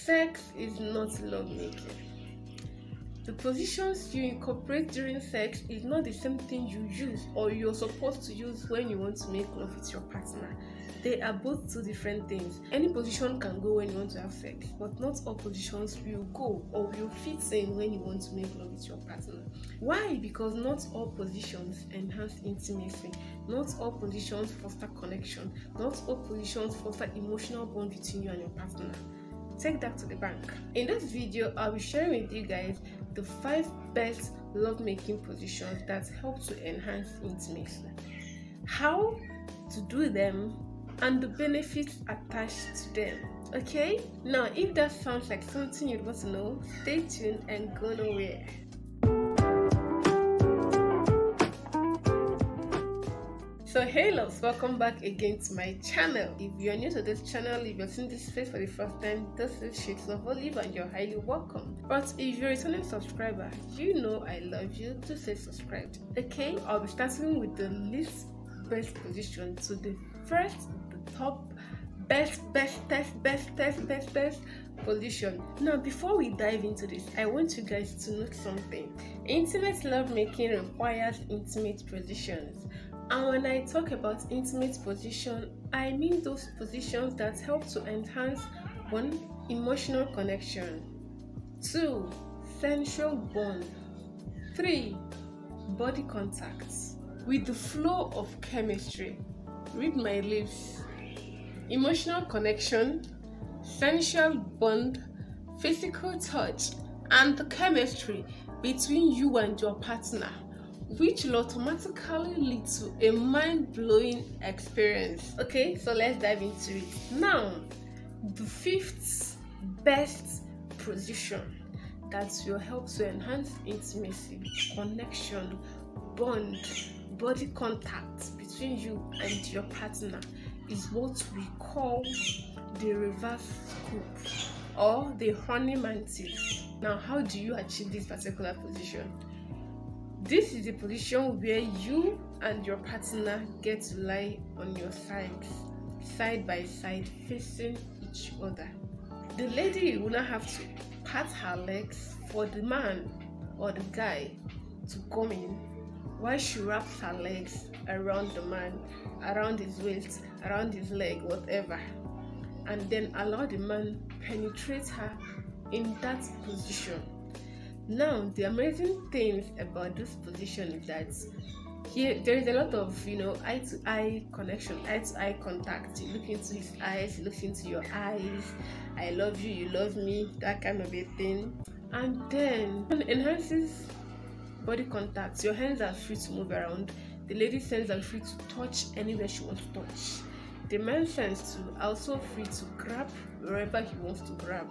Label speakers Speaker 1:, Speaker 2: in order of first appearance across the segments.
Speaker 1: Sex is not lovemaking. The positions you incorporate during sex is not the same thing you use or you're supposed to use when you want to make love with your partner. They are both two different things. Any position can go when you want to have sex, but not all positions will go or will fit in when you want to make love with your partner. Why? Because not all positions enhance intimacy. Not all positions foster connection. Not all positions foster emotional bond between you and your partner. Take that to the bank. In this video, I'll be sharing with you guys the 5 best lovemaking positions that help to enhance intimacy, how to do them, and the benefits attached to them. Okay? Now, if that sounds like something you'd want to know, stay tuned and go nowhere. So hey loves, welcome back again to my channel. If you're new to this channel, if you're seeing this face for the first time, this is Shades of Olive and you're highly welcome. But if you're a returning subscriber, you know I love you to stay subscribed. Okay, I'll be starting with the least best position to the first, the top best position. Now, before we dive into this, I want you guys to note something. Intimate lovemaking requires intimate positions. And when I talk about intimate position, I mean those positions that help to enhance 1. Emotional connection, 2. Sensual bond, 3. Body contact with the flow of chemistry. Read my lips. Emotional connection, sensual bond, physical touch, and the chemistry between you and your partner, which will automatically lead to a mind-blowing experience. Okay, so let's dive into it. Now, the 5th best position that will help to enhance intimacy, connection, bond, body contact between you and your partner is what we call the reverse scoup or the honey mantis. Now, how do you achieve this particular position? This is a position where you and your partner get to lie on your sides, side by side, facing each other. The lady will not have to pat her legs for the man or the guy to come in, while she wraps her legs around the man, around his waist, around his leg, whatever, and then allow the man penetrate her in that position. Now, the amazing things about this position is that here there is a lot of eye-to-eye connection, eye-to-eye contact. You look into his eyes, he looks into your eyes. I love you, you love me, that kind of a thing. And then it enhances body contact. Your hands are free to move around. The lady's hands are free to touch anywhere she wants to touch. The man's hands too are also free to grab wherever he wants to grab.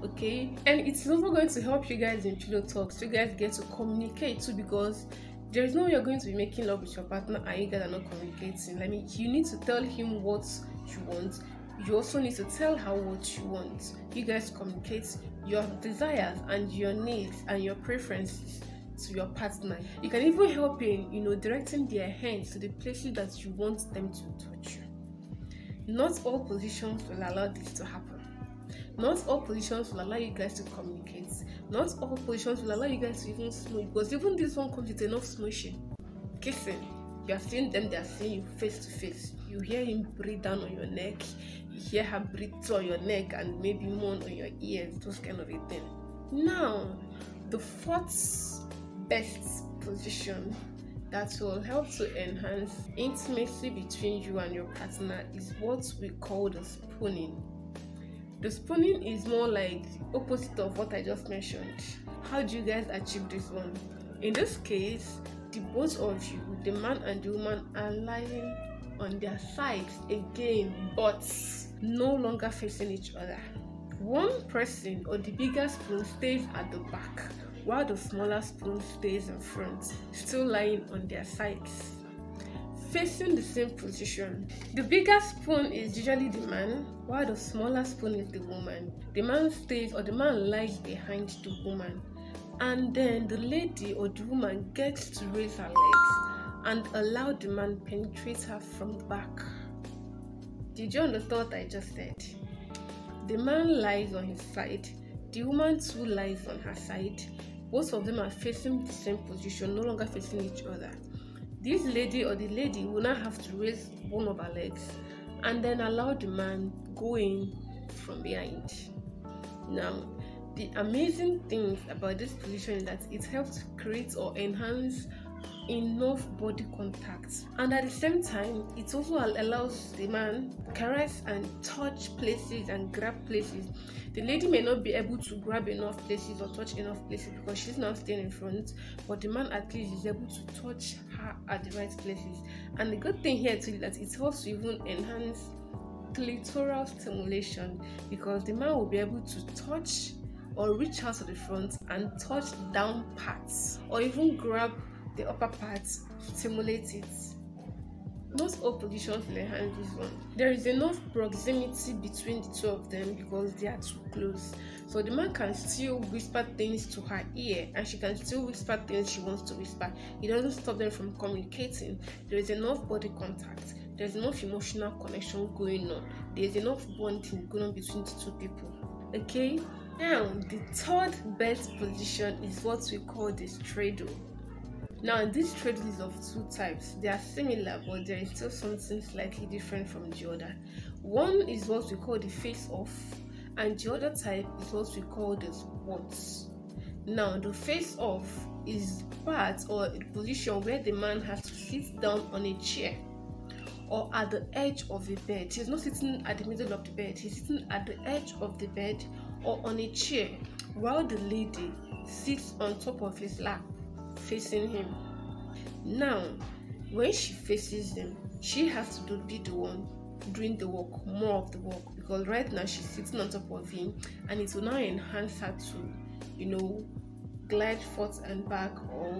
Speaker 1: Okay, and it's also going to help you guys in pillow talks. You guys get to communicate too, because there is no way you're going to be making love with your partner and you guys are not communicating. I mean, you need to tell him what you want. You also need to tell her what you want. You guys communicate your desires and your needs and your preferences to your partner. You can even help in directing their hands to the places that you want them to touch you. Not all positions will allow this to happen. Not all positions will allow you guys to communicate. Not all positions will allow you guys to even smooch, because even this one comes with enough smooching. Kissing, you are seeing them, they are seeing you face to face. You hear him breathe down on your neck, you hear her breathe too on your neck, and maybe moan on your ears, those kind of a thing. Now, the 4th best position that will help to enhance intimacy between you and your partner is what we call the spooning. The spooning is more like the opposite of what I just mentioned. How do you guys achieve this one? In this case, the both of you, the man and the woman, are lying on their sides again, but no longer facing each other. One person or the bigger spoon stays at the back, while the smaller spoon stays in front, still lying on their sides, facing the same position. The bigger spoon is usually the man, while the smaller spoon is the woman. The man stays, or the man lies behind the woman, and then the lady or the woman gets to raise her legs and allow the man penetrate her from the back. Did you understand what I just said? The man lies on his side, the woman too lies on her side. Both of them are facing the same position, no longer facing each other. This lady or the lady will now have to raise one of her legs and then allow the man go in from behind. Now, the amazing thing about this position is that it helps create or enhance enough body contact, and at the same time it also allows the man caress and touch places and grab places. The lady may not be able to grab enough places or touch enough places because she's now staying in front, but the man at least is able to touch her at the right places. And the good thing here too is that it helps to even enhance clitoral stimulation, because the man will be able to touch or reach out to the front and touch down parts or even grab the upper parts, stimulate it. Not all positions will enhance this one. There is enough proximity between the two of them because they are too close. So the man can still whisper things to her ear and she can still whisper things she wants to whisper. It doesn't stop them from communicating. There is enough body contact. There's enough emotional connection going on. There's enough bonding going on between the two people. Okay? Now, the third best position is what we call the straddle. Now, this straddle is of two types. They are similar, but there is still something slightly different from the other. One is what we call the face off, and the other type is what we call the squats. Now, the face off is part or a position where the man has to sit down on a chair or at the edge of the bed. He's not sitting at the middle of the bed, he's sitting at the edge of the bed or on a chair, while the lady sits on top of his lap facing him. Now, when she faces him, she has to be the one doing the work, more of the work, because right now she's sitting on top of him, and it will now enhance her to, glide forth and back or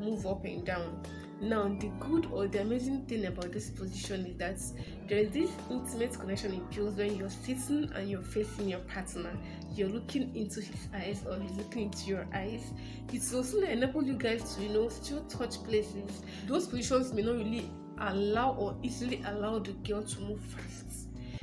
Speaker 1: move up and down. Now, the good or the amazing thing about this position is that there is this intimate connection it feels when you're sitting and you're facing your partner. You're looking into his eyes or he's looking into your eyes. It's also enable you guys to, still touch places. Those positions may not really allow or easily allow the girl to move fast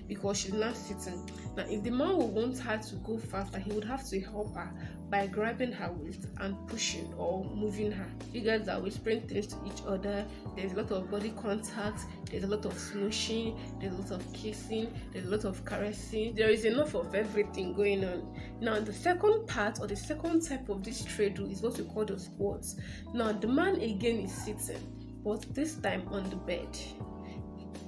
Speaker 1: because she's not sitting. Now, if the man would want her to go faster, he would have to help her by grabbing her waist and pushing or moving her. You guys are whispering things to each other. There's a lot of body contact. There's a lot of smooshing. There's a lot of kissing. There's a lot of caressing. There is enough of everything going on. Now, the second part or the second type of this straddle is what we call the squats. Now, the man again is sitting, but this time on the bed.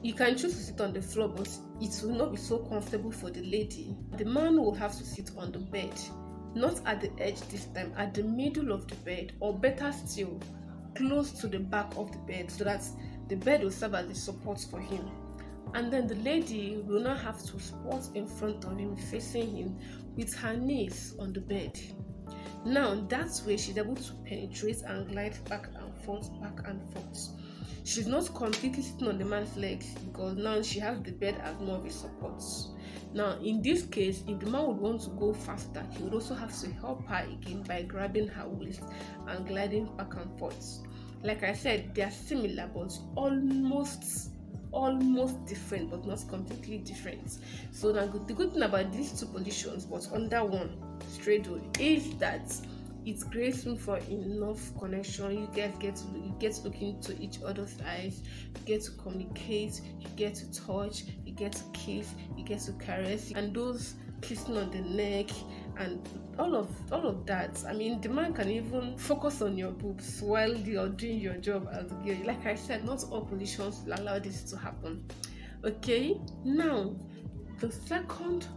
Speaker 1: You can choose to sit on the floor, but it will not be so comfortable for the lady. The man will have to sit on the bed, not at the edge this time, at the middle of the bed, or better still, close to the back of the bed, so that the bed will serve as a support for him. And then the lady will not have to squat in front of him, facing him, with her knees on the bed. Now, that way she's able to penetrate and glide back and forth, back and forth. She's not completely sitting on the man's legs because now she has the bed as more of a support. Now, in this case, if the man would want to go faster, he would also have to help her again by grabbing her waist and gliding back and forth. Like I said, they are similar but almost different, but not completely different. So now the good thing about these two positions, but under one straddle, is that it creates room for enough connection. You guys get to look into each other's eyes, you get to communicate, you get to touch, you get to kiss, you get to caress, and those kissing on the neck and all of that. I mean, the man can even focus on your boobs while you're doing your job as a girl. Like I said, not all positions will allow this to happen. Okay, now the second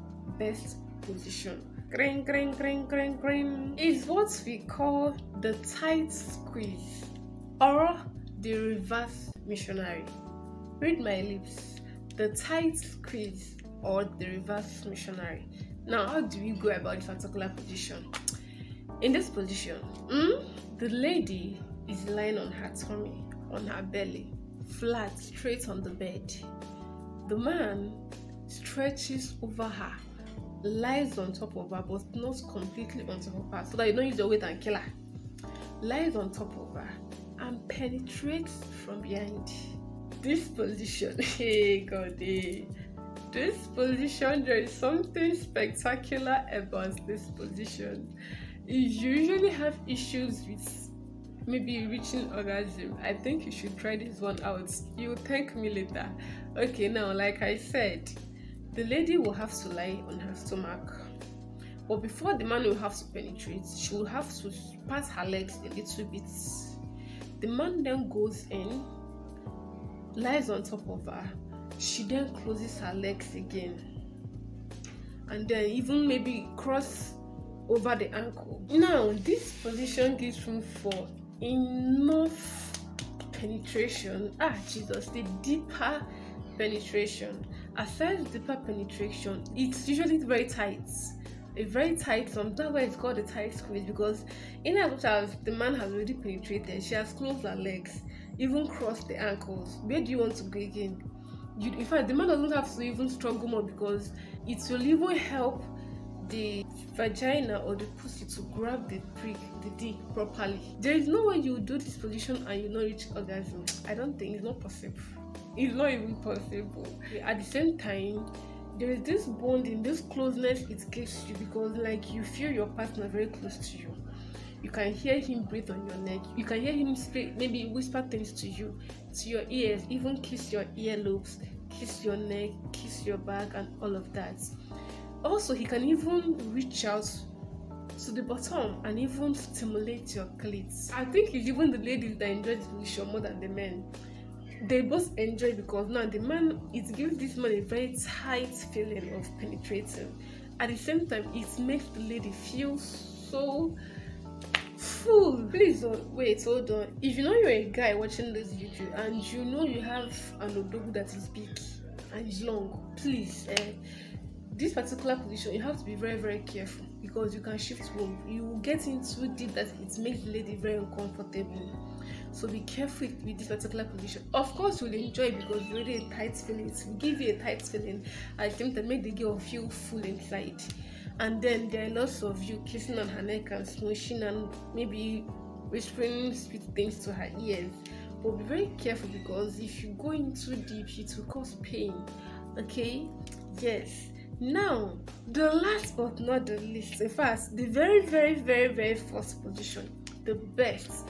Speaker 1: best position is what we call the tight squeeze or the reverse missionary. Read my lips. The tight squeeze or the reverse missionary. Now, how do we go about this particular position? In this position, the lady is lying on her tummy, on her belly, flat, straight on the bed. The man stretches over her, lies on top of her, but not completely on top of her, so that you don't use your weight and kill her. Lies on top of her and penetrates from behind. This position, hey God, This position, there is something spectacular about this position. If you usually have issues with maybe reaching orgasm, I think you should try this one out. You'll thank me later. Okay, now, like I said, the lady will have to lie on her stomach. But before the man will have to penetrate, she will have to pat her legs a little bit. The man then goes in, lies on top of her. She then closes her legs again. And then even maybe cross over the ankle. Now, this position gives room for enough penetration. Jesus, the deeper penetration. Aside deeper penetration, it's usually very tight. A very tight, sometimes why it's called a tight squeeze, because in as much as the man has already penetrated, she has closed her legs, even crossed the ankles. Where do you want to go again? In fact, the man doesn't have to even struggle more, because it will even help the vagina or the pussy to grab the prick, the D properly. There is no way you do this position and you not reach orgasm. I don't think it's not possible. It's not even possible. At the same time, there is this bonding, this closeness it gives you, because like you feel your partner very close to you. You can hear him breathe on your neck. You can hear him speak, maybe whisper things to you, to your ears, even kiss your earlobes, kiss your neck, kiss your back, and all of that. Also, he can even reach out to the bottom and even stimulate your clit. I think it's even the ladies that enjoy this position more than the men. They both enjoy, because now the man, it gives this man a very tight feeling of penetrating. At the same time, it makes the lady feel so full. Please don't wait, hold on. If you know you're a guy watching this video and you know you have an odogu that is big and long, please, this particular position, you have to be very, very careful, because you can shift home. You will get into deep that it makes the lady very uncomfortable. So be careful with this particular position. Of course, you'll enjoy it because you're already a tight feeling. It will give you a tight feeling. I think that make the girl feel full inside. And then there are lots of you kissing on her neck and smooshing and maybe whispering sweet things to her ears. But be very careful, because if you go in too deep, it will cause pain. Okay? Yes. Now, the last but not the least, in fact, the very, very, very, very first position, the bestest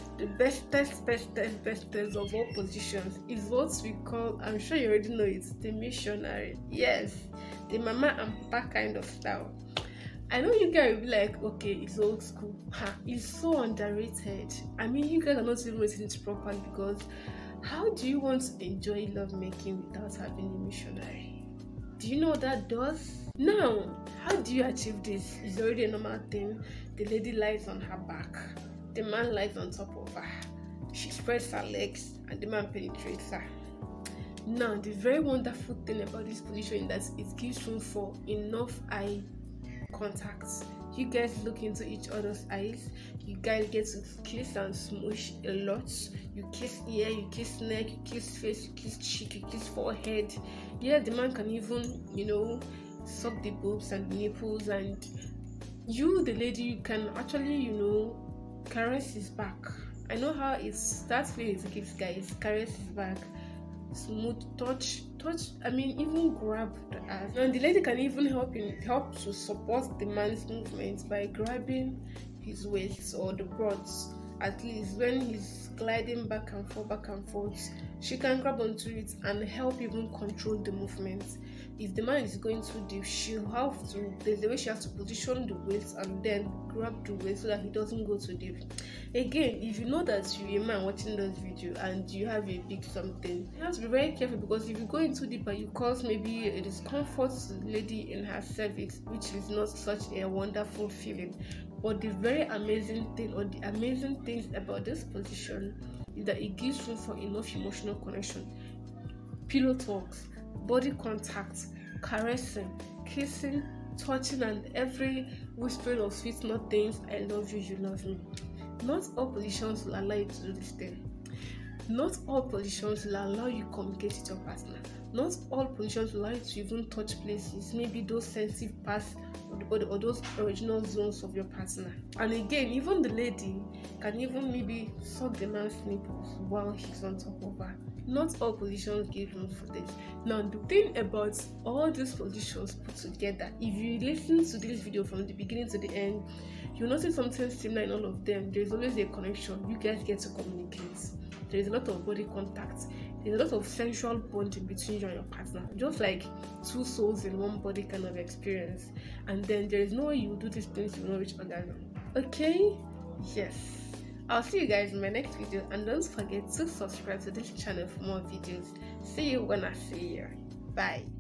Speaker 1: of all positions, is what we call, I'm sure you already know it, the missionary. Yes, the mama and papa kind of style. I know you guys will be like, okay, it's old school. It's so underrated. I mean, you guys are not even rating it properly, because how do you want to enjoy lovemaking without having a missionary? Do you know what that does? Now, how do you achieve this? It's already a normal thing. The lady lies on her back. The man lies on top of her. She spreads her legs and the man penetrates her. Now, the very wonderful thing about this position is that it gives room for enough eye contact. You guys look into each other's eyes. You guys get to kiss and smoosh a lot. You kiss ear, you kiss neck, you kiss face, you kiss cheek, you kiss forehead. Yeah, the man can even, suck the boobs and the nipples, and you, the lady, you can actually, caress his back. I know how that's feeling it gives guys. Caress his back, smooth touch, even grab the ass. And the lady can even help to support the man's movements by grabbing his waist or the broads. At least when he's gliding back and forth, she can grab onto it and help even control the movements. If the man is going too deep, there's the way she has to position the waist and then grab the waist so that he doesn't go too deep. Again, if you know that you're a man watching this video and you have a big something, you have to be very careful, because if you go in too deep and you cause maybe a discomfort to the lady in her cervix, which is not such a wonderful feeling. But the very amazing thing, or the amazing things about this position, is that it gives room for enough emotional connection. Pillow talks, body contact, caressing, kissing, touching, and every whispering of sweet nothings. I love you, you love me. Not all positions will allow you to do this thing. Not all positions will allow you to communicate with your partner. Not all positions will allow you to even touch places, maybe those sensitive parts of the body or those original zones of your partner. And again, even the lady can even maybe suck the man's nipples while he's on top of her. not all positions give room for this. Now the thing about all these positions put together, if you listen to this video from the beginning to the end, you'll notice something similar in all of them. There's always a connection. You guys get to communicate. There's a lot of body contact. There's a lot of sensual bonding between you and your partner, just like two souls in one body kind of experience. And then there is no way you do these things you know reach orgasm. Okay? Yes. I'll see you guys in my next video, and don't forget to subscribe to this channel for more videos. See you when I see you. Bye.